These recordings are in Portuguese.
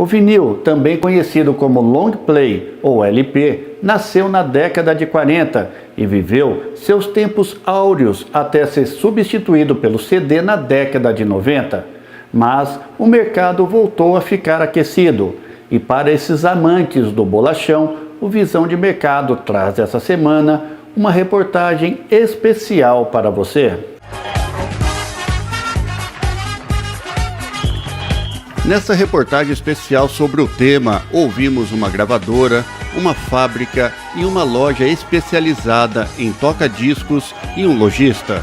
O vinil, também conhecido como long play ou LP, nasceu na década de 40 e viveu seus tempos áureos até ser substituído pelo CD na década de 90. Mas o mercado voltou a ficar aquecido e para esses amantes do bolachão, o Visão de Mercado traz essa semana uma reportagem especial para você. Nessa reportagem especial sobre o tema, ouvimos uma gravadora, uma fábrica e uma loja especializada em toca-discos e um lojista.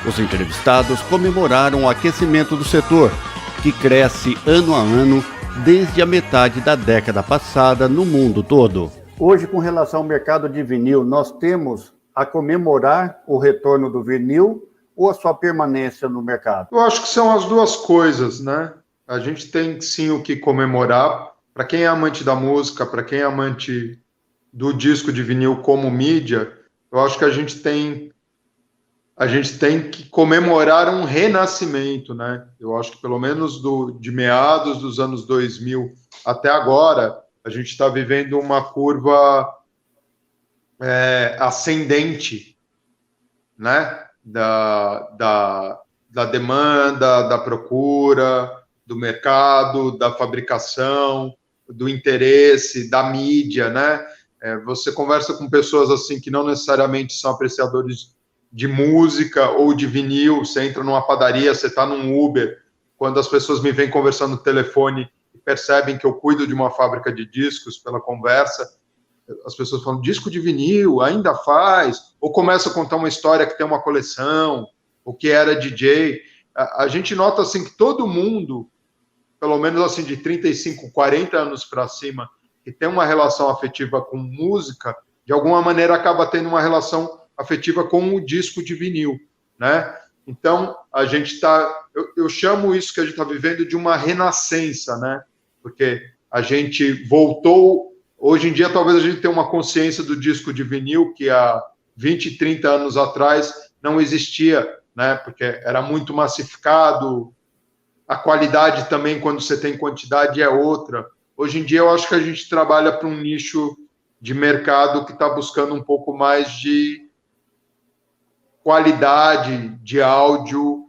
Os entrevistados comemoraram o aquecimento do setor, que cresce ano a ano desde a metade da década passada no mundo todo. Hoje, com relação ao mercado de vinil, nós temos a comemorar o retorno do vinil ou a sua permanência no mercado? Eu acho que são as duas coisas, né? A gente tem sim o que comemorar. Para quem é amante da música, para quem é amante do disco de vinil como mídia, eu acho que a gente tem que comemorar um renascimento, né? Eu acho que pelo menos de meados dos anos 2000 até agora, a gente está vivendo uma curva ascendente, né? Da demanda, da procura, do mercado, da fabricação, do interesse, da mídia, né? Você conversa com pessoas assim que não necessariamente são apreciadores de música ou de vinil, você entra numa padaria, você está num Uber, quando as pessoas me vêm conversando no telefone e percebem que eu cuido de uma fábrica de discos pela conversa, as pessoas falam, disco de vinil, ainda faz? Ou começa a contar uma história que tem uma coleção, ou que era DJ. A gente nota assim que todo mundo, pelo menos assim de 35, 40 anos para cima, que tem uma relação afetiva com música, de alguma maneira acaba tendo uma relação afetiva com o disco de vinil, né? Então, a gente eu chamo isso que a gente está vivendo de uma renascença, né? Porque a gente voltou, hoje em dia talvez a gente tenha uma consciência do disco de vinil que há 20, 30 anos atrás não existia, né? Porque era muito massificado, a qualidade também, quando você tem quantidade, é outra. Hoje em dia, eu acho que a gente trabalha para um nicho de mercado que está buscando um pouco mais de qualidade de áudio,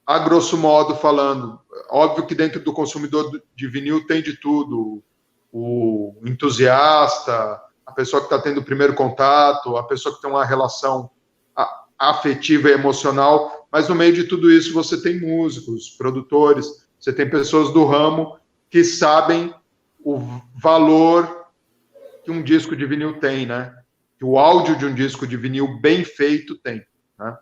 a grosso modo falando. Óbvio que dentro do consumidor de vinil tem de tudo. O entusiasta, a pessoa que está tendo o primeiro contato, a pessoa que tem uma relação afetiva e emocional, mas no meio de tudo isso você tem músicos, produtores, você tem pessoas do ramo que sabem o valor que um disco de vinil tem, né? Que o áudio de um disco de vinil bem feito tem, né?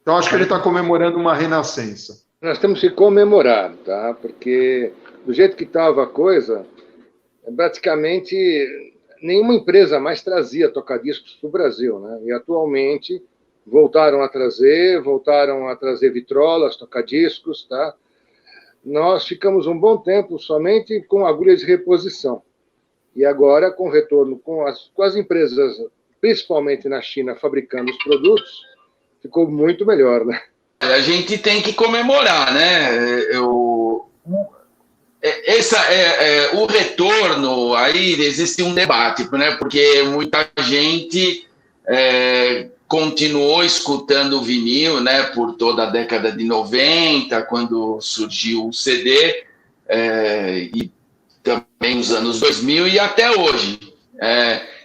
Então acho que ele está comemorando uma renascença. Nós temos que comemorar, tá? Porque do jeito que estava a coisa, praticamente nenhuma empresa mais trazia tocadiscos para o Brasil, né? E atualmente voltaram a trazer vitrolas, tocadiscos, tá? Nós ficamos um bom tempo somente com agulhas de reposição. E agora, com o retorno com as empresas, principalmente na China, fabricando os produtos, ficou muito melhor, né? A gente tem que comemorar, né? O retorno, aí existe um debate, né? Porque muita gente continuou escutando o vinil, né? Por toda a década de 90, quando surgiu o CD, e também nos anos 2000 e até hoje.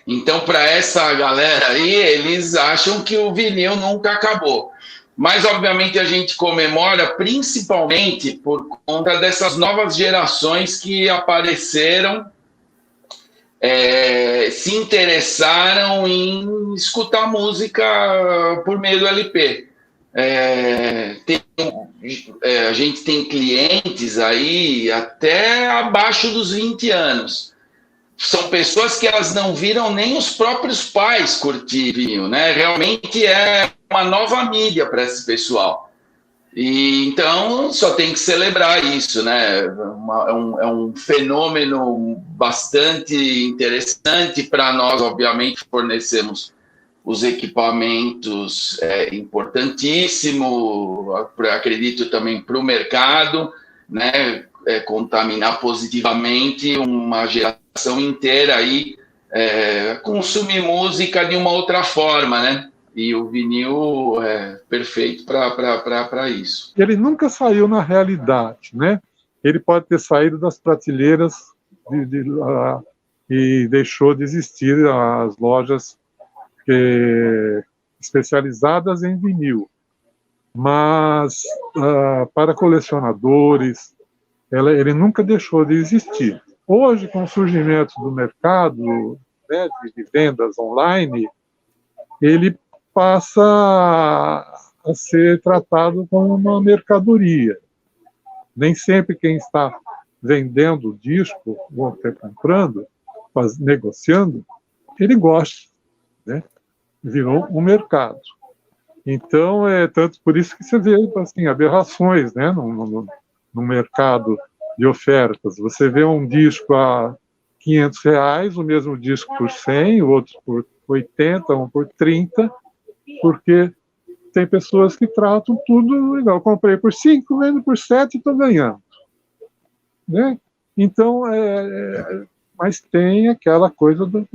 Então, para essa galera aí, eles acham que o vinil nunca acabou. Mas, obviamente, a gente comemora principalmente por conta dessas novas gerações que apareceram, se interessaram em escutar música por meio do LP. A gente tem clientes aí até abaixo dos 20 anos. São pessoas que elas não viram nem os próprios pais curtirem, né? Realmente é uma nova mídia para esse pessoal. E então só tem que celebrar isso, né? É um fenômeno bastante interessante para nós. Obviamente fornecemos os equipamentos, importantíssimo, acredito também para o mercado, né? contaminar positivamente uma geração inteira aí, consumir música de uma outra forma, né? E o vinil é perfeito para isso. Ele nunca saiu na realidade, né? Ele pode ter saído das prateleiras e deixou de existir as lojas especializadas em vinil. Mas, para colecionadores, ele nunca deixou de existir. Hoje, com o surgimento do mercado, né, de vendas online, ele passa a ser tratado como uma mercadoria. Nem sempre quem está vendendo o disco, ou até comprando, negociando, ele gosta, né? Virou um mercado. Então, tanto por isso que você vê assim, aberrações, né, no mercado de ofertas. Você vê um disco a R$500, o mesmo disco por 100, o outro por 80, um por 30, porque tem pessoas que tratam tudo igual. Eu comprei por 5, vendo por 7 e estou ganhando. Né? Então, mas tem aquela coisa do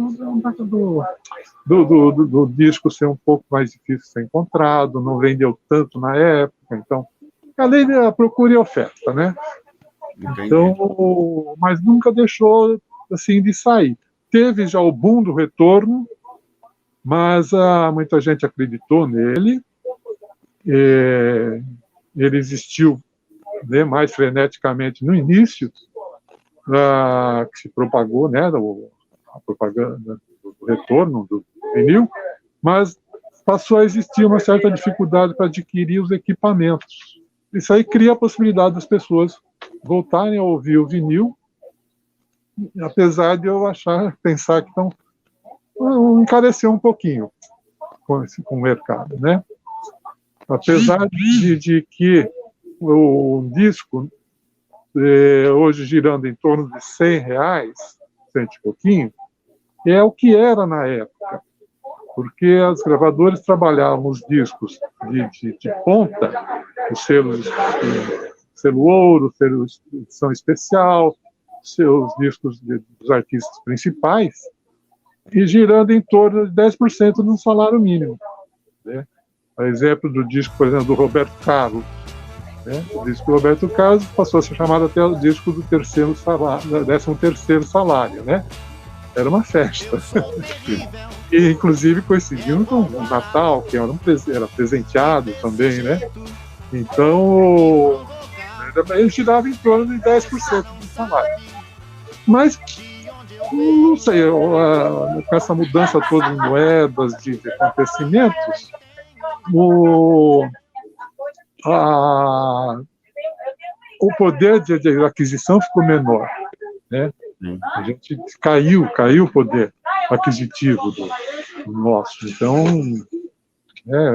disco ser um pouco mais difícil de ser encontrado, não vendeu tanto na época, então, além da procura e oferta, né? Entendi. Então, mas nunca deixou assim de sair. Teve já o boom do retorno, mas muita gente acreditou nele. Ele existiu, né, mais freneticamente no início, que se propagou, né, a propaganda do retorno do vinil, mas passou a existir uma certa dificuldade para adquirir os equipamentos. Isso aí cria a possibilidade das pessoas voltarem a ouvir o vinil, apesar de eu pensar que encareceu um pouquinho com o mercado, né? Apesar de que o disco, hoje girando em torno de R$100, cento e pouquinho, é o que era na época, porque as gravadoras trabalhavam os discos de ponta, os selos, selo ouro, selo edição especial, seus discos dos artistas principais, e girando em torno de 10% do salário mínimo, né? A exemplo do disco, por exemplo, do Roberto Carlos, né? O disco do Roberto Carlos passou a ser chamado até o disco do 13º salário, né? Era uma festa. E, inclusive, coincidindo com o Natal, que era presenteado também, né? Então, ele girava em torno de 10% do salário. Mas, não sei, com essa mudança toda de moedas, de acontecimentos, o poder de aquisição ficou menor, né? A gente caiu o poder aquisitivo do nosso. Então,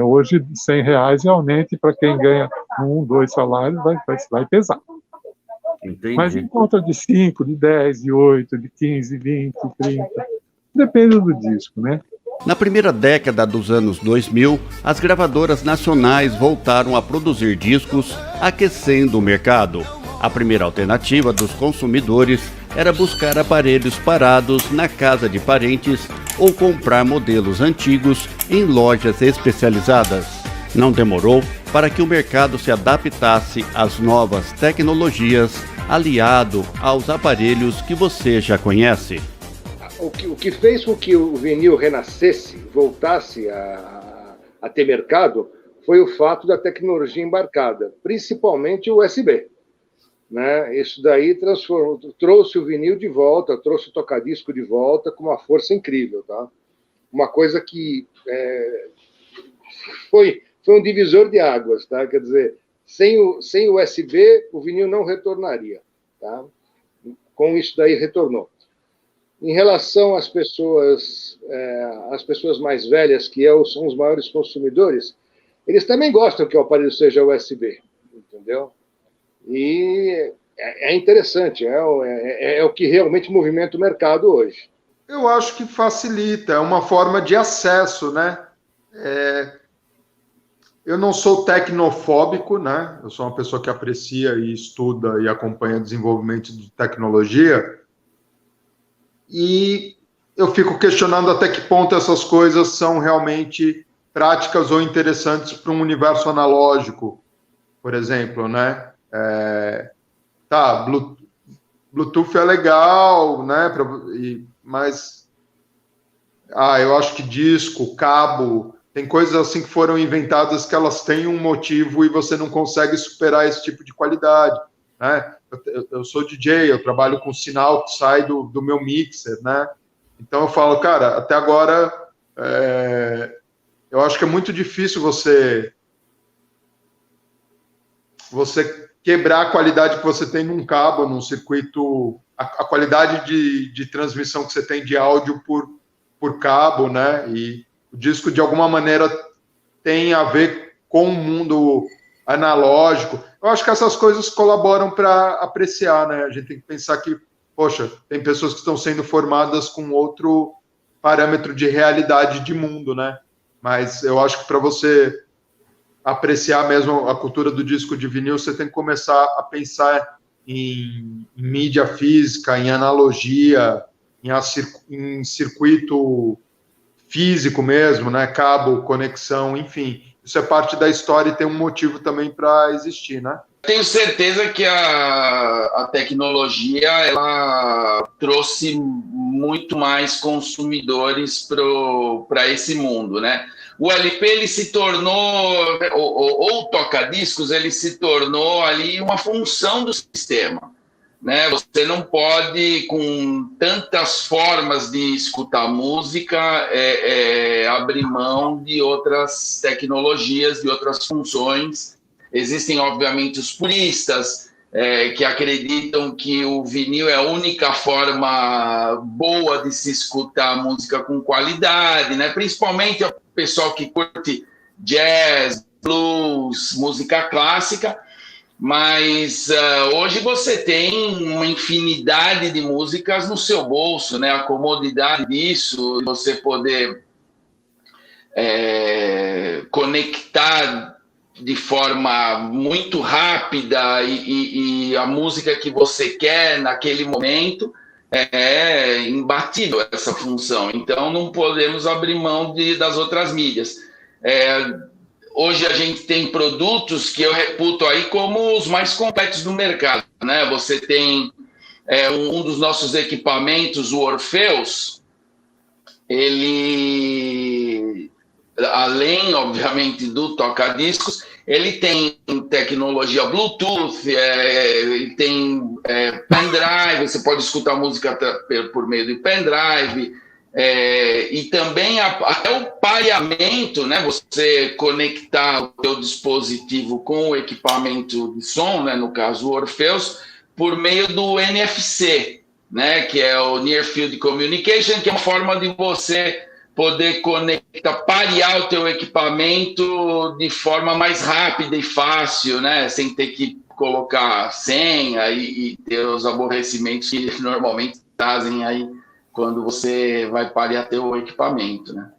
hoje R$100 realmente, para quem ganha 1, 2 salários, vai pesar. Entendi. Mas em conta de 5, de 10, de 8, de 15, 20, 30, depende do disco, né? Na primeira década dos anos 2000, as gravadoras nacionais voltaram a produzir discos, aquecendo o mercado. A primeira alternativa dos consumidores era buscar aparelhos parados na casa de parentes ou comprar modelos antigos em lojas especializadas. Não demorou para que o mercado se adaptasse às novas tecnologias, aliado aos aparelhos que você já conhece. O que fez com que o vinil renascesse, voltasse a ter mercado, foi o fato da tecnologia embarcada, principalmente o USB. Né? Isso daí trouxe o vinil de volta, trouxe o tocadisco de volta com uma força incrível. Tá? Uma coisa que foi um divisor de águas. Tá? Quer dizer, sem o USB, o vinil não retornaria. Tá? Com isso daí, retornou. Em relação às pessoas mais velhas, que são os maiores consumidores, eles também gostam que o aparelho seja USB, entendeu? E é interessante, é o que realmente movimenta o mercado hoje. Eu acho que facilita, é uma forma de acesso, né? Eu não sou tecnofóbico, né? Eu sou uma pessoa que aprecia e estuda e acompanha o desenvolvimento de tecnologia. E eu fico questionando até que ponto essas coisas são realmente práticas ou interessantes para um universo analógico, por exemplo, né? Tá, Bluetooth é legal, né? Mas eu acho que disco, cabo, tem coisas assim que foram inventadas que elas têm um motivo e você não consegue superar esse tipo de qualidade, né? Eu sou DJ, eu trabalho com sinal que sai do meu mixer, né? Então eu falo, cara, até agora eu acho que é muito difícil você quebrar a qualidade que você tem num cabo, num circuito, a qualidade de transmissão que você tem de áudio por cabo, né? E o disco, de alguma maneira, tem a ver com o mundo analógico. Eu acho que essas coisas colaboram para apreciar, né? A gente tem que pensar que, poxa, tem pessoas que estão sendo formadas com outro parâmetro de realidade de mundo, né? Mas eu acho que para você apreciar mesmo a cultura do disco de vinil, você tem que começar a pensar em mídia física, em analogia, em circuito físico mesmo, né? Cabo, conexão, enfim. Isso é parte da história e tem um motivo também para existir, né? Tenho certeza que a tecnologia ela trouxe muito mais consumidores para esse mundo, né? O LP ele se tornou, ou o toca-discos, ele se tornou ali uma função do sistema, né? Você não pode, com tantas formas de escutar música, abrir mão de outras tecnologias, de outras funções. Existem, obviamente, os puristas que acreditam que o vinil é a única forma boa de se escutar música com qualidade, né? Principalmente o pessoal que curte jazz, blues, música clássica, mas hoje você tem uma infinidade de músicas no seu bolso, né? A comodidade disso, você poder conectar de forma muito rápida e a música que você quer naquele momento é imbatível essa função. Então não podemos abrir mão das outras mídias. Hoje a gente tem produtos que eu reputo aí como os mais completos do mercado, né? Você tem um dos nossos equipamentos, o Orpheus, ele, além, obviamente, do toca-discos, ele tem tecnologia Bluetooth, ele tem pendrive, você pode escutar música por meio de pendrive, e também até o pareamento, né? Você conectar o seu dispositivo com o equipamento de som, né? No caso o Orpheus, por meio do NFC, né? Que é o Near Field Communication, que é uma forma de você poder conectar, parear o teu equipamento de forma mais rápida e fácil, né? Sem ter que colocar senha e ter os aborrecimentos que normalmente trazem aí quando você vai parear teu equipamento, né?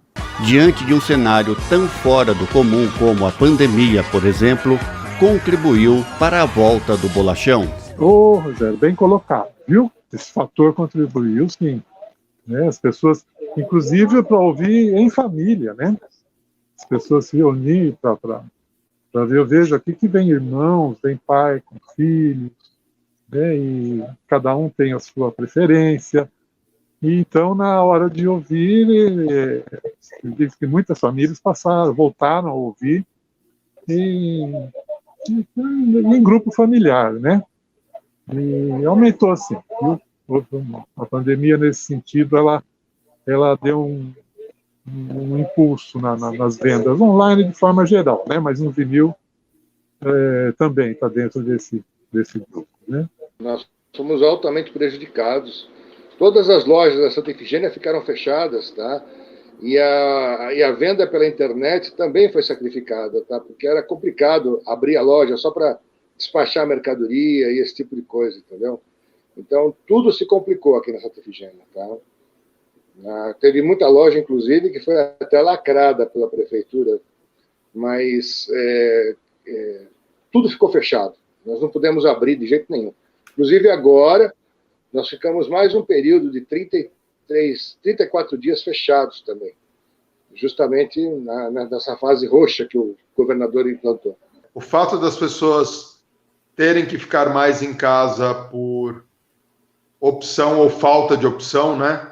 Diante de um cenário tão fora do comum como a pandemia, por exemplo, contribuiu para a volta do bolachão. Rogério, bem colocado, viu? Esse fator contribuiu, sim. Né? As pessoas, inclusive para ouvir em família, né? As pessoas se reunirem para ver. Eu vejo aqui que vem irmãos, vem pai com filhos, né? E cada um tem a sua preferência. E então, na hora de ouvir, diz que muitas famílias voltaram a ouvir em grupo familiar, né? E aumentou, assim, viu? A pandemia, nesse sentido, ela deu um impulso nas vendas online de forma geral, né? Mas no vinil também está dentro desse grupo, né? Nós somos altamente prejudicados. Todas as lojas da Santa Efigênia ficaram fechadas, tá? E a venda pela internet também foi sacrificada, tá? Porque era complicado abrir a loja só para despachar mercadoria e esse tipo de coisa, entendeu? Então, tudo se complicou aqui na Santa Efigênia, tá? Teve muita loja, inclusive, que foi até lacrada pela prefeitura, mas tudo ficou fechado. Nós não pudemos abrir de jeito nenhum. Inclusive, agora, nós ficamos mais um período de 34 dias fechados também, justamente nessa fase roxa que o governador implantou. O fato das pessoas terem que ficar mais em casa por opção ou falta de opção, né,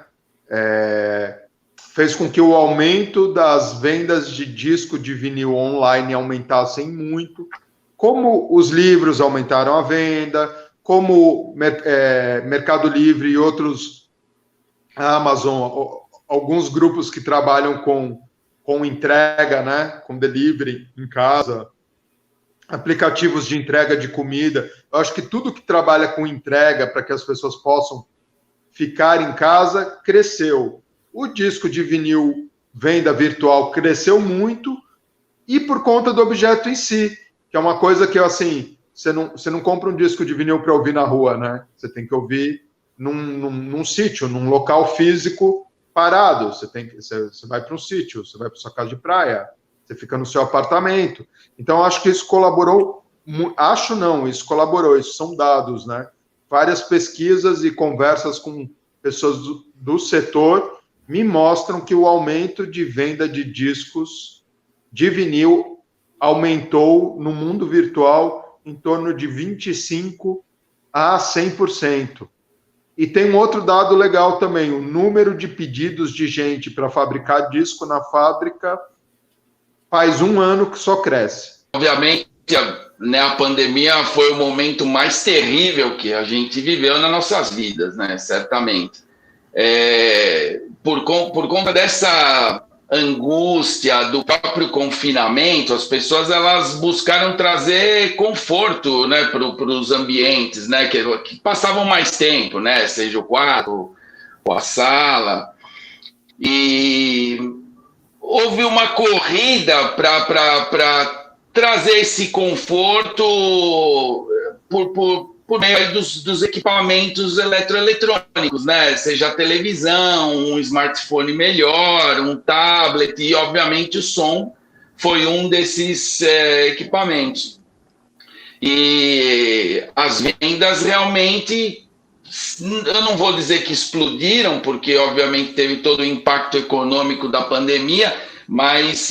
fez com que o aumento das vendas de disco de vinil online aumentassem muito, como os livros aumentaram a venda, como Mercado Livre e outros, a Amazon, alguns grupos que trabalham com entrega, né, com delivery em casa, aplicativos de entrega de comida. Eu acho que tudo que trabalha com entrega para que as pessoas possam ficar em casa cresceu. O disco de vinil venda virtual cresceu muito e por conta do objeto em si, que é uma coisa que, assim, você não compra um disco de vinil para ouvir na rua, né? Você tem que ouvir num sítio, num local físico parado. Você vai para um sítio, você vai para sua casa de praia, você fica no seu apartamento. Então, acho que isso colaborou. Isso colaborou, isso são dados, né? Várias pesquisas e conversas com pessoas do setor me mostram que o aumento de venda de discos de vinil aumentou no mundo virtual em torno de 25% a 100%. E tem um outro dado legal também, o número de pedidos de gente para fabricar disco na fábrica faz um ano que só cresce. Obviamente, né, a pandemia foi o momento mais terrível que a gente viveu nas nossas vidas, né, certamente. Por conta dessa angústia do próprio confinamento, as pessoas elas buscaram trazer conforto, né, para os ambientes, né, que passavam mais tempo, né, seja o quarto ou a sala. E houve uma corrida para trazer esse conforto por meio dos equipamentos eletroeletrônicos, né? Seja a televisão, um smartphone melhor, um tablet, e obviamente o som foi um desses equipamentos. E as vendas realmente, eu não vou dizer que explodiram, porque obviamente teve todo o impacto econômico da pandemia, mas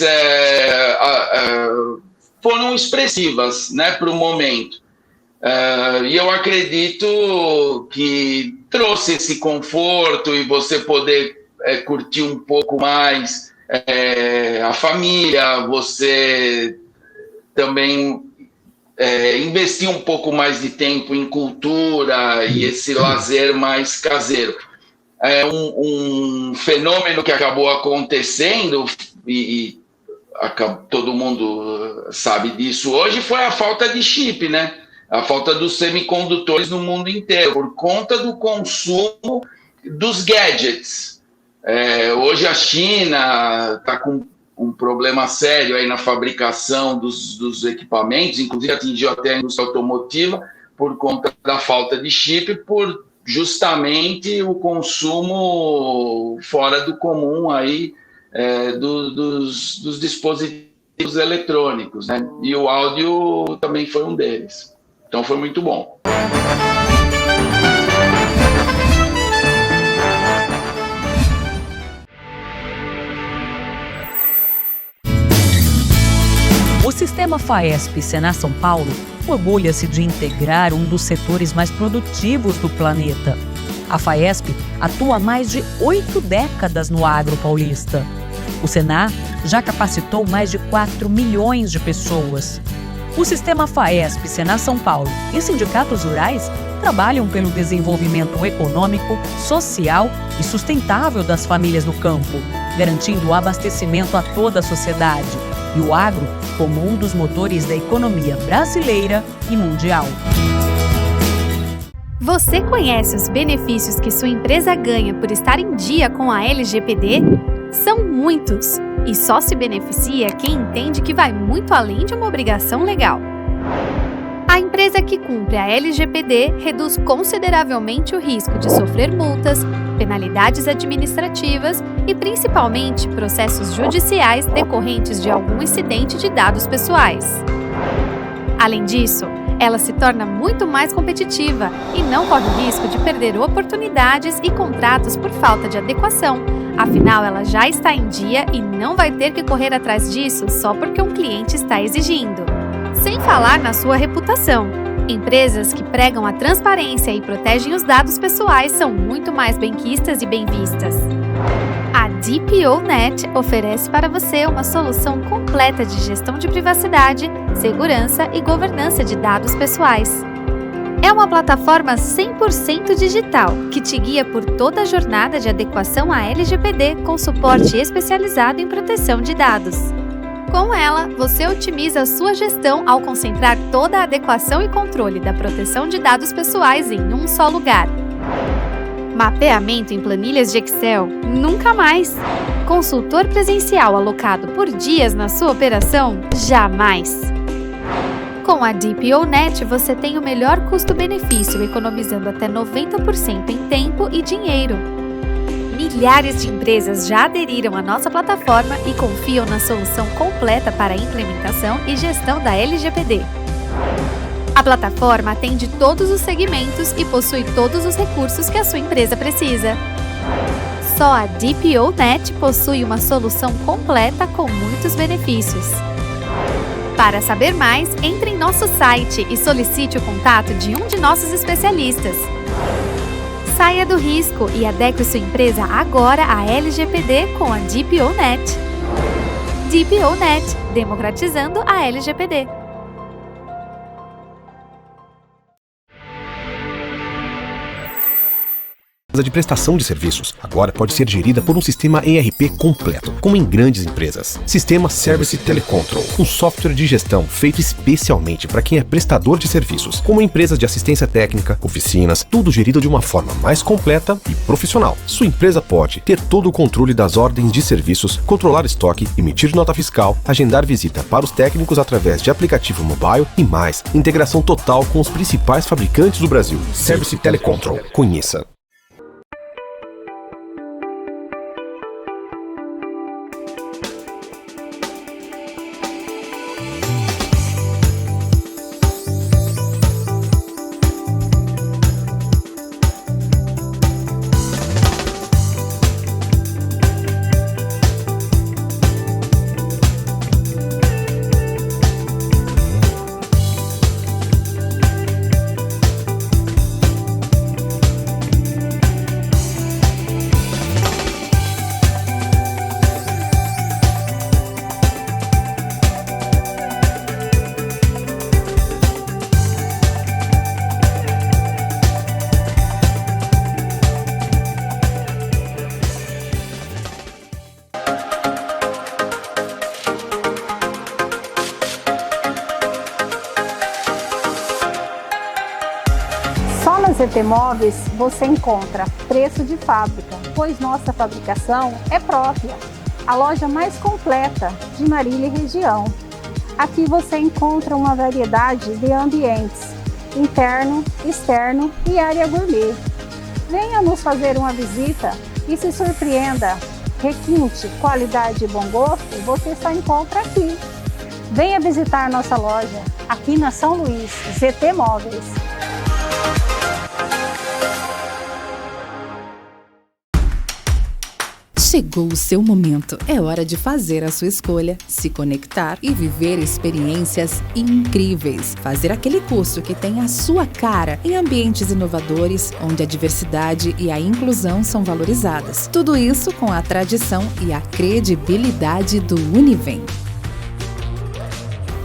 foram expressivas, né, para o momento. E eu acredito que trouxe esse conforto e você poder curtir um pouco mais a família, você também investir um pouco mais de tempo em cultura e esse lazer mais caseiro. Um fenômeno que acabou acontecendo e todo mundo sabe disso hoje foi a falta de chip, né? A falta dos semicondutores no mundo inteiro, por conta do consumo dos gadgets. Hoje a China está com um problema sério aí na fabricação dos equipamentos, inclusive atingiu até a indústria automotiva, por conta da falta de chip, por justamente o consumo fora do comum aí, dos dispositivos eletrônicos, né? E o áudio também foi um deles. Então foi muito bom. O sistema FAESP Senar São Paulo orgulha-se de integrar um dos setores mais produtivos do planeta. A FAESP atua há mais de 8 décadas no agro paulista. O Senar já capacitou mais de 4 milhões de pessoas. O sistema FAESP Senar São Paulo e sindicatos rurais trabalham pelo desenvolvimento econômico, social e sustentável das famílias no campo, garantindo o abastecimento a toda a sociedade e o agro como um dos motores da economia brasileira e mundial. Você conhece os benefícios que sua empresa ganha por estar em dia com a LGPD? São muitos, e só se beneficia quem entende que vai muito além de uma obrigação legal. A empresa que cumpre a LGPD reduz consideravelmente o risco de sofrer multas, penalidades administrativas e, principalmente, processos judiciais decorrentes de algum incidente de dados pessoais. Além disso, ela se torna muito mais competitiva e não corre o risco de perder oportunidades e contratos por falta de adequação. Afinal, ela já está em dia e não vai ter que correr atrás disso só porque um cliente está exigindo. Sem falar na sua reputação. Empresas que pregam a transparência e protegem os dados pessoais são muito mais benquistas e bem vistas. A DPoNet oferece para você uma solução completa de gestão de privacidade, segurança e governança de dados pessoais. É uma plataforma 100% digital que te guia por toda a jornada de adequação à LGPD com suporte especializado em proteção de dados. Com ela, você otimiza a sua gestão ao concentrar toda a adequação e controle da proteção de dados pessoais em um só lugar. Mapeamento em planilhas de Excel? Nunca mais! Consultor presencial alocado por dias na sua operação? Jamais! Com a DPoNet, você tem o melhor custo-benefício, economizando até 90% em tempo e dinheiro. Milhares de empresas já aderiram à nossa plataforma e confiam na solução completa para a implementação e gestão da LGPD. A plataforma atende todos os segmentos e possui todos os recursos que a sua empresa precisa. Só a DPoNet possui uma solução completa com muitos benefícios. Para saber mais, entre em nosso site e solicite o contato de um de nossos especialistas. Saia do risco e adeque sua empresa agora à LGPD com a DPoNet. DPoNet, democratizando a LGPD. De prestação de serviços, agora pode ser gerida por um sistema ERP completo, como em grandes empresas. Sistema Service Telecontrol, um software de gestão feito especialmente para quem é prestador de serviços, como empresas de assistência técnica, oficinas, tudo gerido de uma forma mais completa e profissional. Sua empresa pode ter todo o controle das ordens de serviços, controlar estoque, emitir nota fiscal, agendar visita para os técnicos através de aplicativo mobile e mais. Integração total com os principais fabricantes do Brasil. Service Telecontrol. Conheça. ZT Móveis você encontra preço de fábrica, pois nossa fabricação é própria. A loja mais completa de Marília e região. Aqui você encontra uma variedade de ambientes, interno, externo e área gourmet. Venha nos fazer uma visita e se surpreenda. Requinte, qualidade e bom gosto, você só encontra aqui. Venha visitar nossa loja, aqui na São Luís, ZT Móveis. Chegou o seu momento. É hora de fazer a sua escolha, se conectar e viver experiências incríveis. Fazer aquele curso que tem a sua cara em ambientes inovadores, onde a diversidade e a inclusão são valorizadas. Tudo isso com a tradição e a credibilidade do Univem.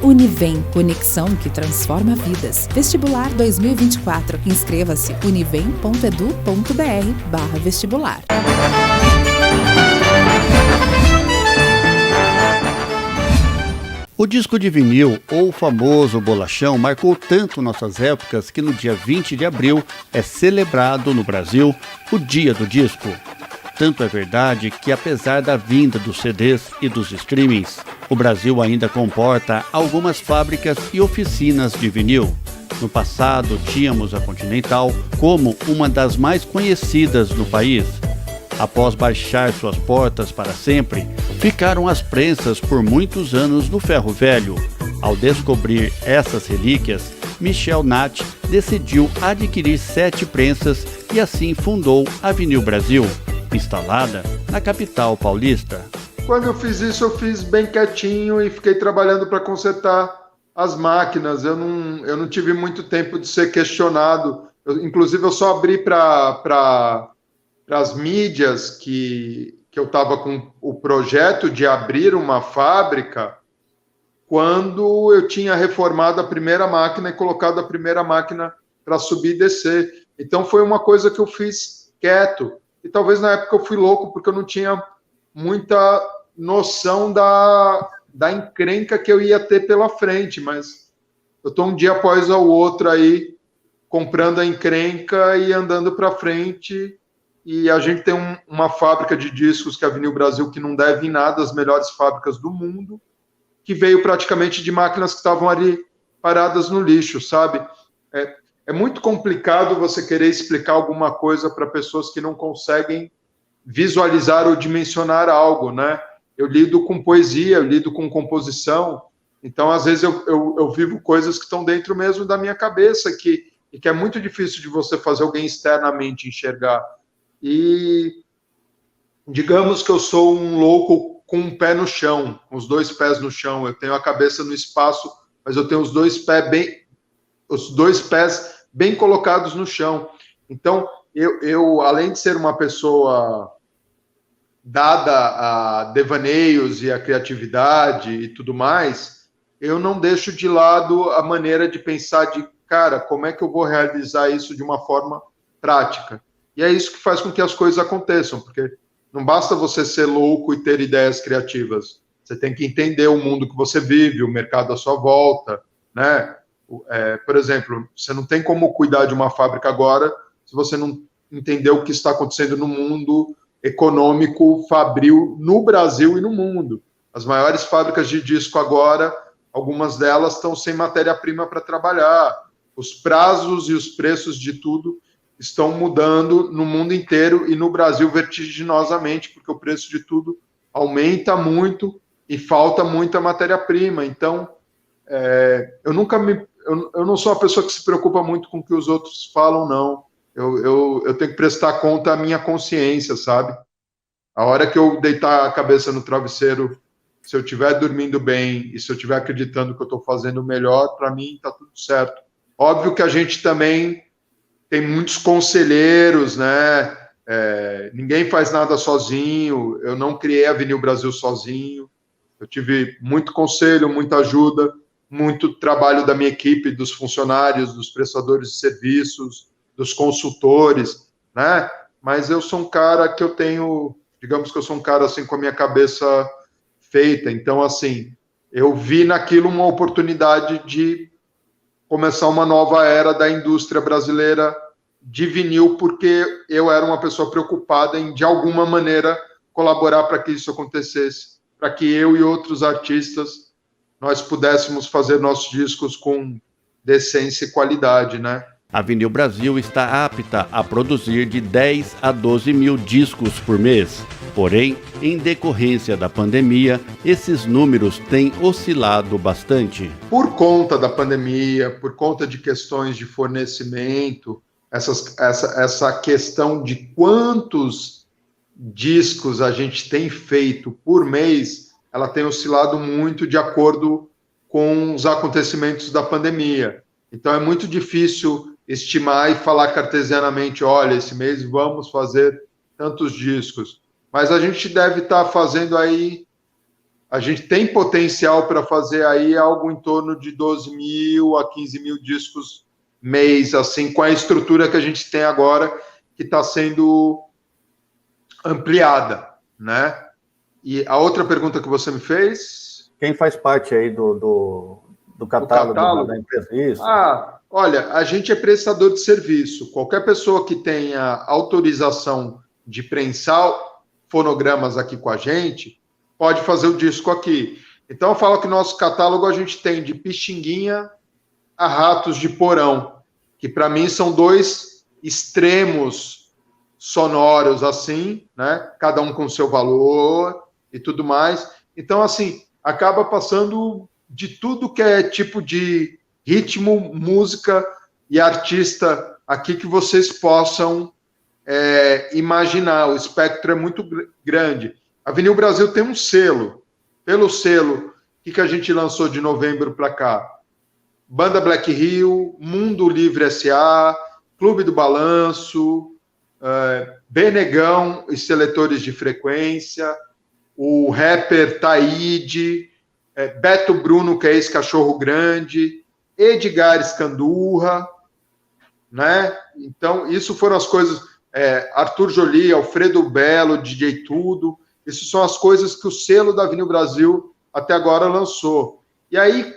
Univem, conexão que transforma vidas. Vestibular 2024. Inscreva-se univem.edu.br/vestibular. O disco de vinil, ou o famoso bolachão, marcou tanto nossas épocas que no dia 20 de abril é celebrado no Brasil o Dia do Disco. Tanto é verdade que, apesar da vinda dos CDs e dos streamings, o Brasil ainda comporta algumas fábricas e oficinas de vinil. No passado, tínhamos a Continental como uma das mais conhecidas no país. Após baixar suas portas para sempre, ficaram as prensas por muitos anos no ferro velho. Ao descobrir essas relíquias, Michel Nath decidiu adquirir 7 prensas e assim fundou a Vinil Brasil, instalada na capital paulista. Quando eu fiz isso, eu fiz bem quietinho e fiquei trabalhando para consertar as máquinas. Eu não tive muito tempo de ser questionado. Inclusive, eu só abri para as mídias que eu estava com o projeto de abrir uma fábrica quando eu tinha reformado a primeira máquina e colocado a primeira máquina para subir e descer. Então, foi uma coisa que eu fiz quieto. E talvez na época eu fui louco, porque eu não tinha muita noção da encrenca que eu ia ter pela frente, mas eu estou um dia após o outro aí, comprando a encrenca e andando para frente, e a gente tem uma fábrica de discos, que é a Vinil Brasil, que não deve em nada às melhores fábricas do mundo, que veio praticamente de máquinas que estavam ali paradas no lixo, sabe? É muito complicado você querer explicar alguma coisa para pessoas que não conseguem visualizar ou dimensionar algo, né? Eu lido com poesia, eu lido com composição, então às vezes eu vivo coisas que estão dentro mesmo da minha cabeça, e que é muito difícil de você fazer alguém externamente enxergar. E digamos que eu sou um louco com um pé no chão, com os 2 pés no chão. Eu tenho a cabeça no espaço, mas eu tenho os dois pés bem colocados no chão. Então, eu além de ser uma pessoa dada a devaneios e a criatividade e tudo mais, eu não deixo de lado a maneira de pensar de, cara, como é que eu vou realizar isso de uma forma prática? E é isso que faz com que as coisas aconteçam, porque não basta você ser louco e ter ideias criativas. Você tem que entender o mundo que você vive, o mercado à sua volta, né? Por exemplo, você não tem como cuidar de uma fábrica agora se você não entender o que está acontecendo no mundo econômico fabril no Brasil e no mundo. As maiores fábricas de disco agora, algumas delas estão sem matéria-prima para trabalhar. Os prazos e os preços de tudo estão mudando no mundo inteiro e no Brasil vertiginosamente, porque o preço de tudo aumenta muito e falta muita matéria-prima. Então, eu não sou uma pessoa que se preocupa muito com o que os outros falam, não. Eu tenho que prestar conta à minha consciência, sabe? A hora que eu deitar a cabeça no travesseiro, se eu estiver dormindo bem e se eu estiver acreditando que eu estou fazendo o melhor, para mim está tudo certo. Óbvio que a gente também tem muitos conselheiros, né? Ninguém faz nada sozinho. Eu não criei a Vinil Brasil sozinho. Eu tive muito conselho, muita ajuda, muito trabalho da minha equipe, dos funcionários, dos prestadores de serviços, dos consultores, né? Mas eu sou um cara que eu tenho, digamos que eu sou um cara assim com a minha cabeça feita. Então, assim, eu vi naquilo uma oportunidade de começar uma nova era da indústria brasileira de vinil, porque eu era uma pessoa preocupada em, de alguma maneira, colaborar para que isso acontecesse, para que eu e outros artistas, nós pudéssemos fazer nossos discos com decência e qualidade, né? A Vinil Brasil está apta a produzir de 10 a 12 mil discos por mês. Porém, em decorrência da pandemia, esses números têm oscilado bastante. Por conta da pandemia, por conta de questões de fornecimento, essa questão de quantos discos a gente tem feito por mês, ela tem oscilado muito de acordo com os acontecimentos da pandemia. Então, é muito difícil estimar e falar cartesianamente, olha, esse mês vamos fazer tantos discos. Mas a gente deve estar fazendo aí, a gente tem potencial para fazer aí algo em torno de 12 mil a 15 mil discos mês, assim, com a estrutura que a gente tem agora, que está sendo ampliada, né? E a outra pergunta que você me fez? Quem faz parte aí do catálogo da empresa? Isso. Olha, a gente é prestador de serviço. Qualquer pessoa que tenha autorização de prensar fonogramas aqui com a gente, pode fazer o disco aqui. Então, eu falo que nosso catálogo a gente tem de Pixinguinha a Ratos de Porão, que para mim são dois extremos sonoros assim, né? Cada um com seu valor e tudo mais. Então, assim, acaba passando de tudo que é tipo de ritmo, música e artista aqui que vocês possam imaginar. O espectro é muito grande. A Vinil Brasil tem um selo. Pelo selo, o que a gente lançou de novembro para cá? Banda Black Hill, Mundo Livre S.A., Clube do Balanço, Benegão e Seletores de Frequência, o rapper Taíde, Beto Bruno, que é esse cachorro grande, Edgar Escandurra, né? Então, isso foram as coisas... Arthur Jolie, Alfredo Belo, DJ Tudo, isso são as coisas que o selo da Vinil Brasil até agora lançou. E aí,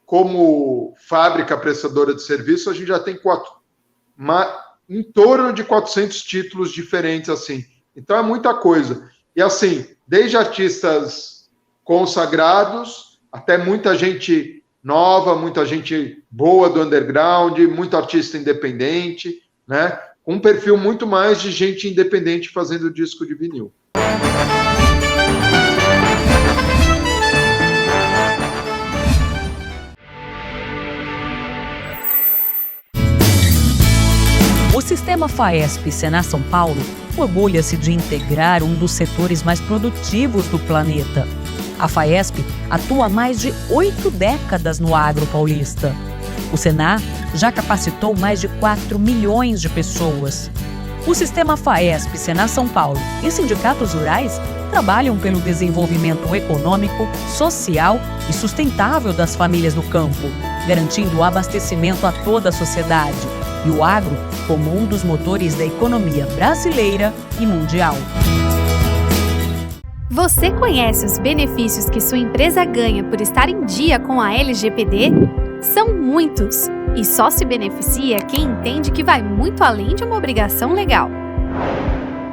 como fábrica prestadora de serviço, a gente já tem em torno de 400 títulos diferentes, assim. Então, é muita coisa. E, assim, desde artistas consagrados até muita gente nova, muita gente boa do underground, muito artista independente, né? Um perfil muito mais de gente independente fazendo disco de vinil. O sistema FAESP Senar São Paulo orgulha-se de integrar um dos setores mais produtivos do planeta. A FAESP atua há mais de 8 décadas no agro paulista. O Senar já capacitou mais de 4 milhões de pessoas. O sistema FAESP Senar São Paulo e sindicatos rurais trabalham pelo desenvolvimento econômico, social e sustentável das famílias no campo, garantindo o abastecimento a toda a sociedade e o agro como um dos motores da economia brasileira e mundial. Você conhece os benefícios que sua empresa ganha por estar em dia com a LGPD? São muitos, e só se beneficia quem entende que vai muito além de uma obrigação legal.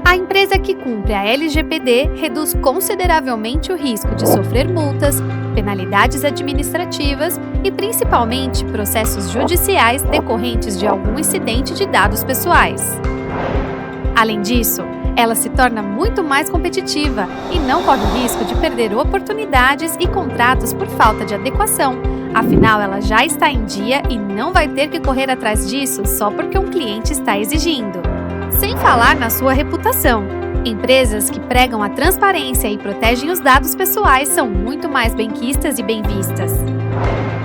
A empresa que cumpre a LGPD reduz consideravelmente o risco de sofrer multas, penalidades administrativas e, principalmente, processos judiciais decorrentes de algum incidente de dados pessoais. Além disso, ela se torna muito mais competitiva e não corre o risco de perder oportunidades e contratos por falta de adequação. Afinal, ela já está em dia e não vai ter que correr atrás disso só porque um cliente está exigindo. Sem falar na sua reputação. Empresas que pregam a transparência e protegem os dados pessoais são muito mais benquistas e bem vistas.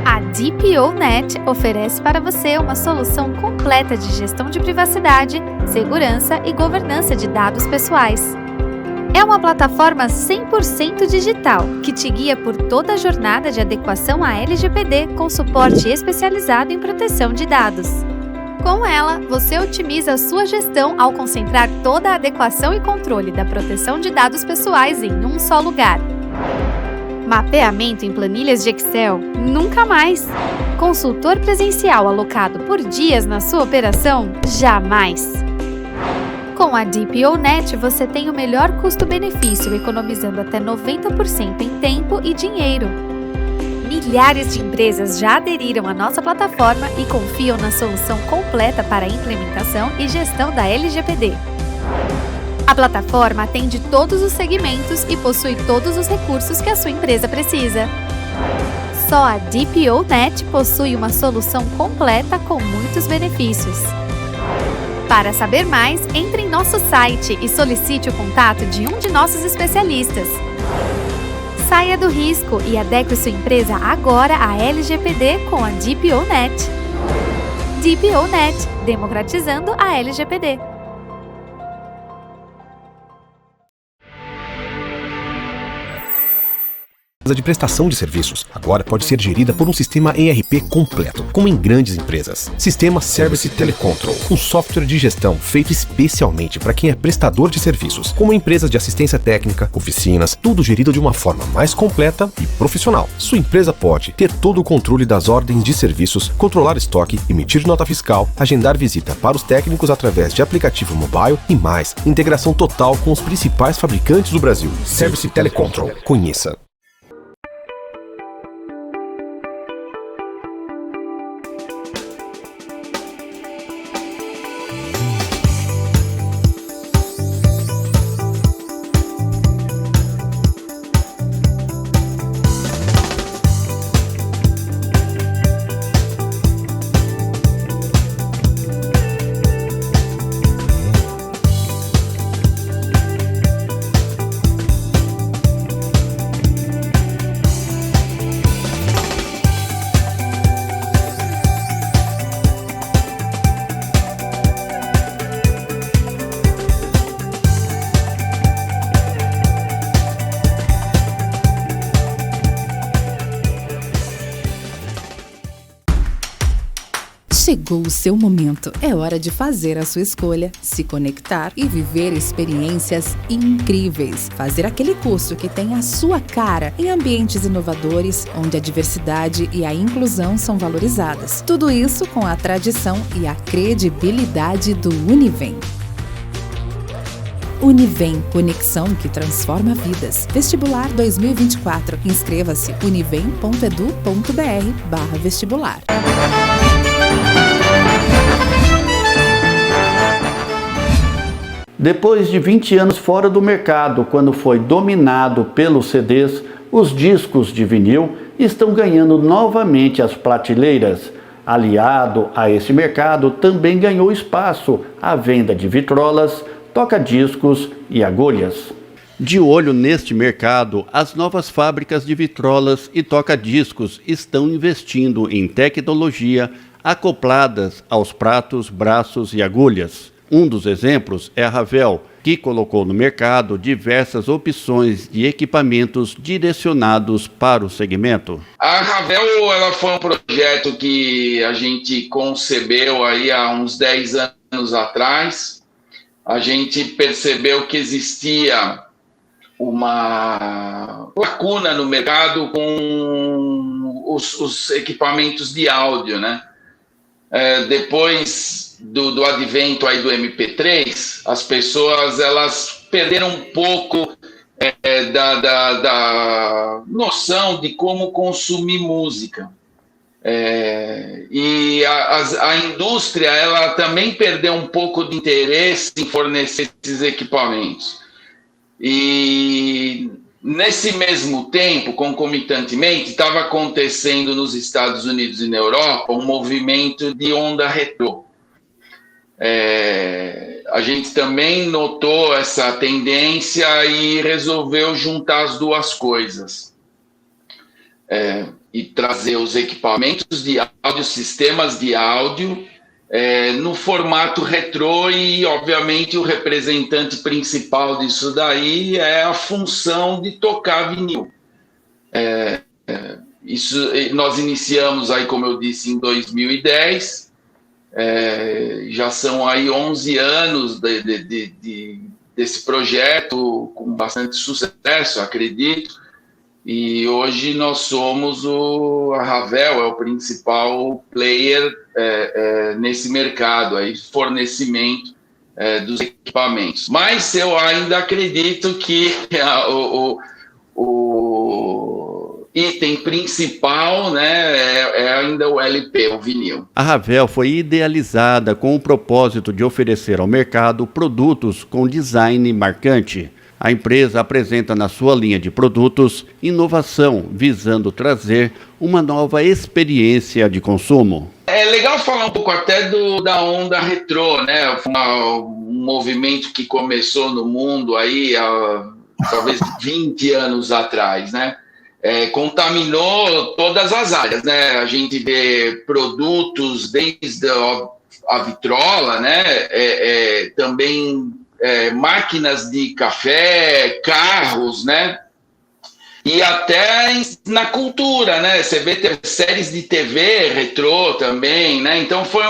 A DPoNet oferece para você uma solução completa de gestão de privacidade, segurança e governança de dados pessoais. É uma plataforma 100% digital que te guia por toda a jornada de adequação à LGPD com suporte especializado em proteção de dados. Com ela, você otimiza a sua gestão ao concentrar toda a adequação e controle da proteção de dados pessoais em um só lugar. Mapeamento em planilhas de Excel? Nunca mais! Consultor presencial alocado por dias na sua operação? Jamais! Com a DPoNet, você tem o melhor custo-benefício, economizando até 90% em tempo e dinheiro. Milhares de empresas já aderiram à nossa plataforma e confiam na solução completa para a implementação e gestão da LGPD. A plataforma atende todos os segmentos e possui todos os recursos que a sua empresa precisa. Só a DPoNet possui uma solução completa com muitos benefícios. Para saber mais, entre em nosso site e solicite o contato de um de nossos especialistas. Saia do risco e adeque sua empresa agora à LGPD com a DPoNet. DPoNet, democratizando a LGPD. De prestação de serviços, agora pode ser gerida por um sistema ERP completo, como em grandes empresas. Sistema Service Telecontrol, um software de gestão feito especialmente para quem é prestador de serviços, como empresas de assistência técnica, oficinas, tudo gerido de uma forma mais completa e profissional. Sua empresa pode ter todo o controle das ordens de serviços, controlar estoque, emitir nota fiscal, agendar visita para os técnicos através de aplicativo mobile e mais, integração total com os principais fabricantes do Brasil. Service Telecontrol. Conheça. Chegou o seu momento. É hora de fazer a sua escolha, se conectar e viver experiências incríveis. Fazer aquele curso que tem a sua cara em ambientes inovadores, onde a diversidade e a inclusão são valorizadas. Tudo isso com a tradição e a credibilidade do Univem. Univem, conexão que transforma vidas. Vestibular 2024. Inscreva-se univem.edu.br/vestibular. Depois de 20 anos fora do mercado, quando foi dominado pelos CDs, os discos de vinil estão ganhando novamente as prateleiras. Aliado a esse mercado, também ganhou espaço a venda de vitrolas, toca-discos e agulhas. De olho neste mercado, as novas fábricas de vitrolas e toca-discos estão investindo em tecnologia acopladas aos pratos, braços e agulhas. Um dos exemplos é a Ravel, que colocou no mercado diversas opções de equipamentos direcionados para o segmento. A Ravel, ela foi um projeto que a gente concebeu aí há uns 10 anos atrás. A gente percebeu que existia uma lacuna no mercado com os equipamentos de áudio, né? Depois do advento aí do MP3, as pessoas elas perderam um pouco da noção de como consumir música. E a indústria ela também perdeu um pouco de interesse em fornecer esses equipamentos. E nesse mesmo tempo, concomitantemente, estava acontecendo nos Estados Unidos e na Europa um movimento de onda retrô. A gente também notou essa tendência e resolveu juntar as duas coisas. E trazer os equipamentos de áudio, sistemas de áudio, no formato retrô, e obviamente o representante principal disso daí é a função de tocar vinil. Isso nós iniciamos aí, como eu disse, em 2010, já são aí 11 anos desse projeto, com bastante sucesso, acredito. E hoje nós somos a Ravel, é o principal player nesse mercado, aí, fornecimento dos equipamentos. Mas eu ainda acredito que o item principal, né, é ainda o LP, o vinil. A Ravel foi idealizada com o propósito de oferecer ao mercado produtos com design marcante. A empresa apresenta na sua linha de produtos inovação, visando trazer uma nova experiência de consumo. É legal falar um pouco até da onda retrô, né? Um movimento que começou no mundo aí há talvez 20 anos atrás, né? Contaminou todas as áreas, né? A gente vê produtos desde a vitrola, né? Também máquinas de café, carros, né? E até na cultura, né? Você vê séries de TV retrô também, né? Então foi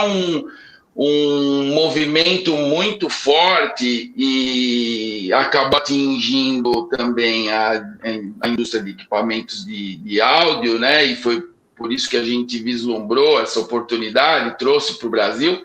um movimento muito forte e acaba atingindo também a indústria de equipamentos de áudio, né? E foi por isso que a gente vislumbrou essa oportunidade, trouxe para o Brasil.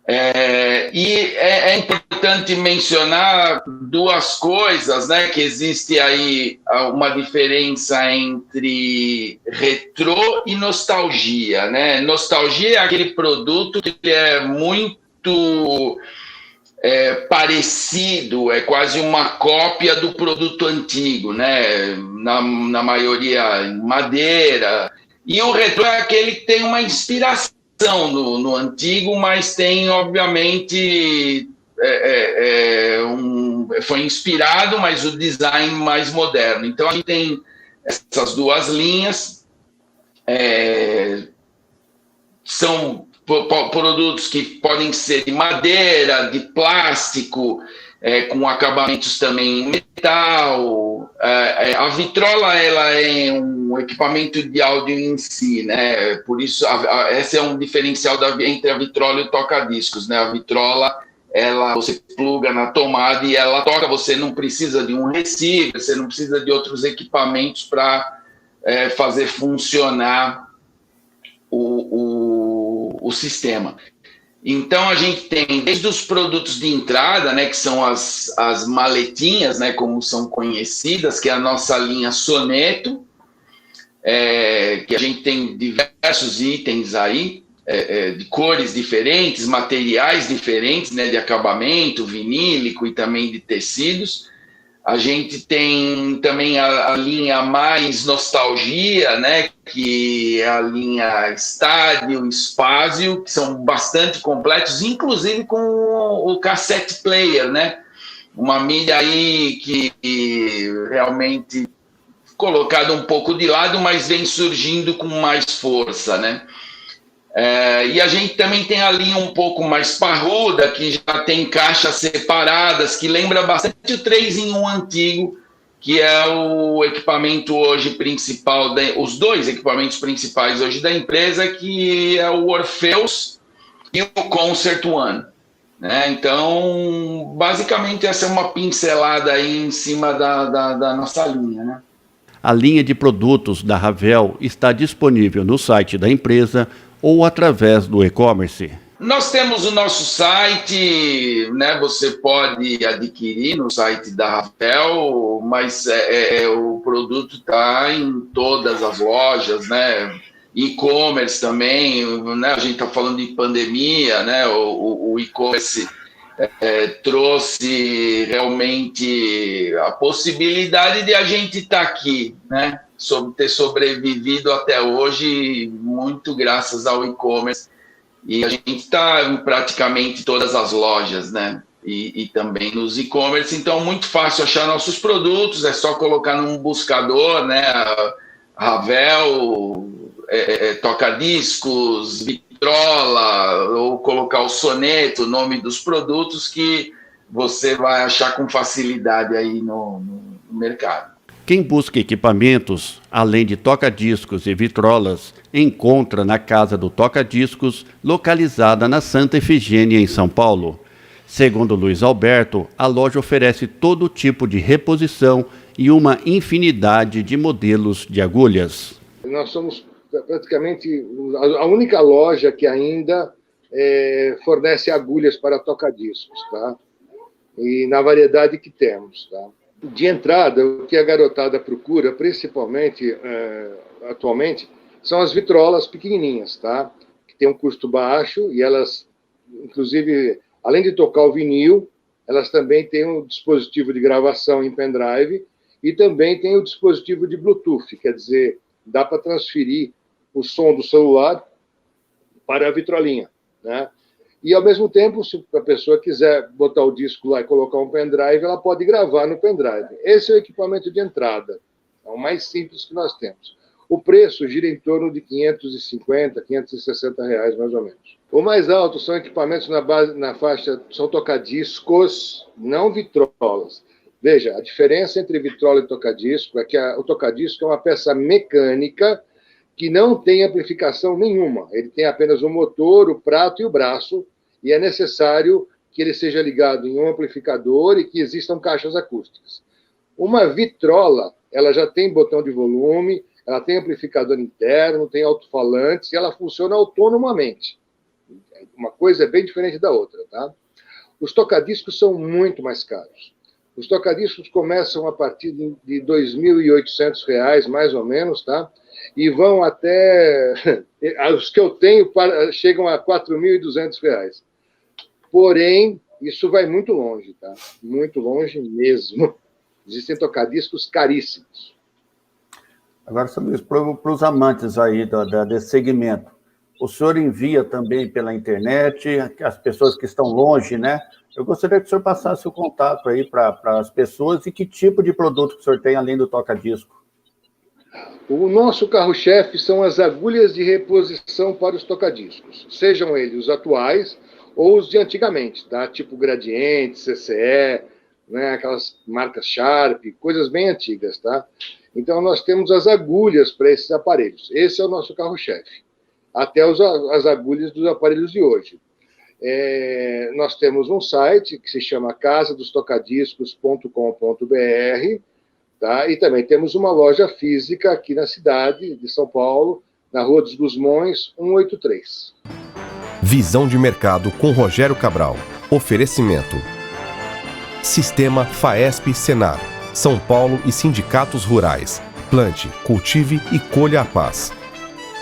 E é importante mencionar duas coisas, né? Que existe aí uma diferença entre retrô e nostalgia, né? Nostalgia é aquele produto que é muito parecido, é quase uma cópia do produto antigo, né? Na maioria em madeira. E o retrô é aquele que tem uma inspiração no antigo, mas tem, obviamente, foi inspirado, mas o design mais moderno. Então, a gente tem essas duas linhas, são produtos que podem ser de madeira, de plástico, com acabamentos também em metal. A vitrola, ela é um equipamento de áudio em si, né? Por isso, esse é um diferencial entre a vitrola e o toca-discos, né? A vitrola, você pluga na tomada e ela toca, você não precisa de um receiver, você não precisa de outros equipamentos para fazer funcionar o sistema. Então, a gente tem desde os produtos de entrada, né, que são as maletinhas, né, como são conhecidas, que é a nossa linha Soneto, que a gente tem diversos itens aí, de cores diferentes, materiais diferentes, né, de acabamento, vinílico e também de tecidos. A gente tem também a linha mais nostalgia, né, que é a linha Estádio, Spazio, que são bastante completos, inclusive com o cassette player, né, uma mídia aí que realmente colocada um pouco de lado, mas vem surgindo com mais força, né. E a gente também tem a linha um pouco mais parruda, que já tem caixas separadas, que lembra bastante o 3-in-1 antigo, que é o equipamento hoje principal, os dois equipamentos principais hoje da empresa, que é o Orpheus e o Concert One, né? Então, basicamente, essa é uma pincelada aí em cima da nossa linha, né? A linha de produtos da Ravel está disponível no site da empresa ou através do e-commerce. Nós temos o nosso site, né? Você pode adquirir no site da Ravel, mas o produto está em todas as lojas, né? E-commerce também, né? A gente está falando de pandemia, né? O e-commerce trouxe realmente a possibilidade de a gente estar aqui, né? Ter sobrevivido até hoje, muito graças ao e-commerce. E a gente está em praticamente todas as lojas, né? E também nos e-commerce, então é muito fácil achar nossos produtos, é só colocar num buscador, né? Ravel, toca-discos, vitrola, ou colocar o Soneto, o nome dos produtos, que você vai achar com facilidade aí no mercado. Quem busca equipamentos, além de toca-discos e vitrolas, encontra na Casa do Toca-Discos, localizada na Santa Efigênia, em São Paulo. Segundo Luiz Alberto, a loja oferece todo tipo de reposição e uma infinidade de modelos de agulhas. Nós somos praticamente a única loja que ainda fornece agulhas para toca-discos, tá? E na variedade que temos, tá? De entrada, o que a garotada procura, principalmente atualmente, são as vitrolas pequenininhas, tá? Que tem um custo baixo e elas, inclusive, além de tocar o vinil, elas também têm um dispositivo de gravação em pendrive e também tem o dispositivo de Bluetooth, quer dizer, dá para transferir o som do celular para a vitrolinha, né? E, ao mesmo tempo, se a pessoa quiser botar o disco lá e colocar um pendrive, ela pode gravar no pendrive. Esse é o equipamento de entrada, é o mais simples que nós temos. O preço gira em torno de R$550, R$560, mais ou menos. O mais alto são equipamentos na faixa, são toca-discos, não vitrolas. Veja, a diferença entre vitrola e toca-disco é que o toca-disco é uma peça mecânica que não tem amplificação nenhuma. Ele tem apenas o motor, o prato e o braço, e é necessário que ele seja ligado em um amplificador e que existam caixas acústicas. Uma vitrola, ela já tem botão de volume, ela tem amplificador interno, tem alto-falantes, e ela funciona autonomamente. Uma coisa é bem diferente da outra, tá? Os tocadiscos são muito mais caros. Os tocadiscos começam a partir de R$2.800, mais ou menos, tá? E vão até... Os que eu tenho chegam a R$4.200. Porém, isso vai muito longe, tá? Muito longe mesmo. Existem tocadiscos caríssimos. Agora, sobre isso, para os amantes aí desse segmento, o senhor envia também pela internet, as pessoas que estão longe, né? Eu gostaria que o senhor passasse o contato aí para as pessoas e que tipo de produto que o senhor tem além do toca-disco. O nosso carro-chefe são as agulhas de reposição para os tocadiscos, sejam eles os atuais ou os de antigamente, tá? Tipo Gradiente, CCE, né? Aquelas marcas Sharp, coisas bem antigas, tá? Então, nós temos as agulhas para esses aparelhos. Esse é o nosso carro-chefe. Até as agulhas dos aparelhos de hoje. Nós temos um site que se chama casadostocadiscos.com.br, tá? E também temos uma loja física aqui na cidade de São Paulo, na Rua dos Gusmões, 183. Visão de mercado com Rogério Cabral. Oferecimento. Sistema Faesp Senar. São Paulo e sindicatos rurais. Plante, cultive e colha a paz.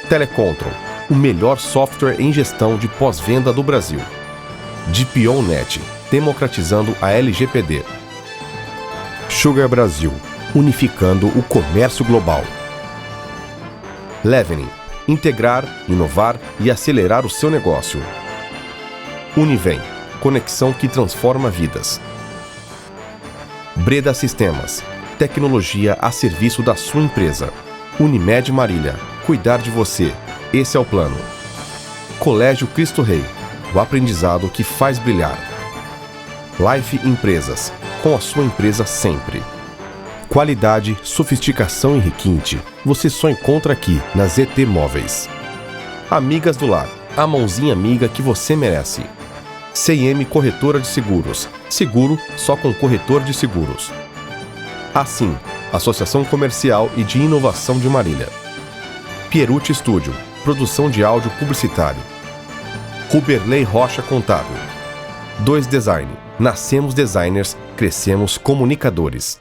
Telecontrol. O melhor software em gestão de pós-venda do Brasil. DPONet, democratizando a LGPD. Sugar Brasil, unificando o comércio global. Levening, integrar, inovar e acelerar o seu negócio. Univem, conexão que transforma vidas. Breda Sistemas, tecnologia a serviço da sua empresa. Unimed Marília, cuidar de você. Esse é o plano. Colégio Cristo Rei, o aprendizado que faz brilhar. Life Empresas, com a sua empresa sempre. Qualidade, sofisticação e requinte, você só encontra aqui na ZT Móveis. Amigas do Lar, a mãozinha amiga que você merece. CM Corretora de Seguros, seguro só com corretor de seguros. Assim, Associação Comercial e de Inovação de Marília. Pierucci Studio, produção de áudio publicitário. Ruberley Rocha Contábil. 2 Design. Nascemos designers, crescemos comunicadores.